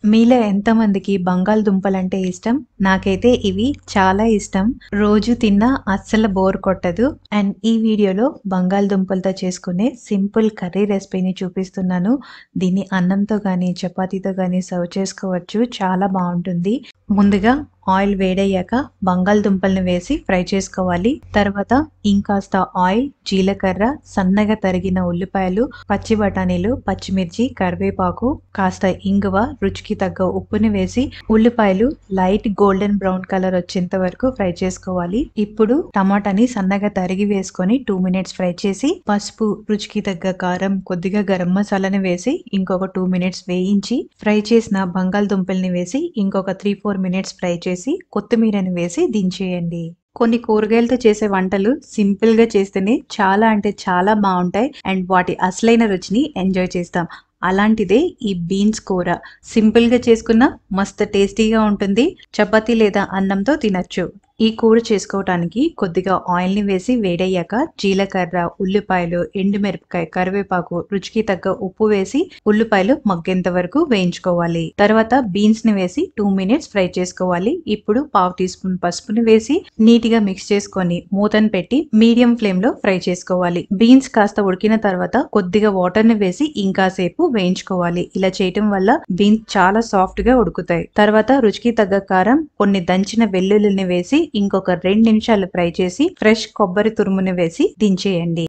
మీలో ఎంతమందికి బంగాళదుంపలంటే ఇష్టం? నాకైతే ఇవి చాలా ఇష్టం. రోజు తిన్నా అస్సలు బోర్ కొట్టదు. అండ్ ఈ వీడియోలో బంగాళదుంపలతో చేసుకునే సింపుల్ కర్రీ రెసిపీని చూపిస్తున్నాను. దీన్ని అన్నంతో గానీ, చపాతీతో గానీ సర్వ్ చేసుకోవచ్చు. చాలా బావుంటుంది. ముందుగా ఆయిల్ వేడయ్యాక బంగాళదుంపల్ని వేసి ఫ్రై చేసుకోవాలి. తర్వాత ఇంకాస్త ఆయిల్, జీలకర్ర, సన్నగా తరిగిన ఉల్లిపాయలు, పచ్చి బఠానీలు, పచ్చిమిర్చి, కరివేపాకు, కాస్త ఇంగువ, రుచికి తగ్గ ఉప్పుని వేసి ఉల్లిపాయలు లైట్ గోల్డెన్ బ్రౌన్ కలర్ వచ్చేంత వరకు ఫ్రై చేసుకోవాలి. ఇప్పుడు టమాటాని సన్నగా తరిగి వేసుకొని 2 మినిట్స్ ఫ్రై చేసి పసుపు, రుచికి తగ్గ కారం, కొద్దిగా గరం మసాలాని వేసి ఇంకొక 2 మినిట్స్ వేయించి ఫ్రై చేసిన బంగాళదుంపల్ని వేసి ఇంకొక 3-4 మినిట్స్ ఫ్రై చేసి కొత్తిమీరని వేసి దించేయండి. కొన్ని కూరగాయలతో చేసే వంటలు సింపుల్ గా చేస్తేనే చాలా అంటే చాలా బాగుంటాయి అండ్ వాటి అసలైన రుచిని ఎంజాయ్ చేస్తాం. అలాంటిదే ఈ బీన్స్ కూర. సింపుల్ గా చేసుకున్న మస్తు టేస్టీగా ఉంటుంది. చపాతీ లేదా అన్నంతో తినచ్చు. ఈ కూర చేసుకోవటానికి కొద్దిగా ఆయిల్ ని వేసి వేడయ్యాక జీలకర్ర, ఉల్లిపాయలు, ఎండుమిరపకాయ, కరివేపాకు, రుచికి తగ్గ ఉప్పు వేసి ఉల్లిపాయలు మగ్గేంత వరకు వేయించుకోవాలి. తర్వాత బీన్స్ ని వేసి 2 మినిట్స్ ఫ్రై చేసుకోవాలి. ఇప్పుడు 1/2 టీ స్పూన్ పసుపుని వేసి నీట్ గా మిక్స్ చేసుకొని మూతను పెట్టి మీడియం ఫ్లేమ్ లో ఫ్రై చేసుకోవాలి. బీన్స్ కాస్త ఉడికిన తర్వాత కొద్దిగా వాటర్ ని వేసి ఇంకా సేపు వేయించుకోవాలి. ఇలా చేయటం వల్ల బీన్స్ చాలా సాఫ్ట్ గా ఉడుకుతాయి. తర్వాత రుచికి తగ్గ కారం, కొన్ని దంచిన వెల్లుల్లిని వేసి ఇంకొక 2 నిమిషాలు ఫ్రై చేసి ఫ్రెష్ కొబ్బరి తురుముని వేసి దించేయండి.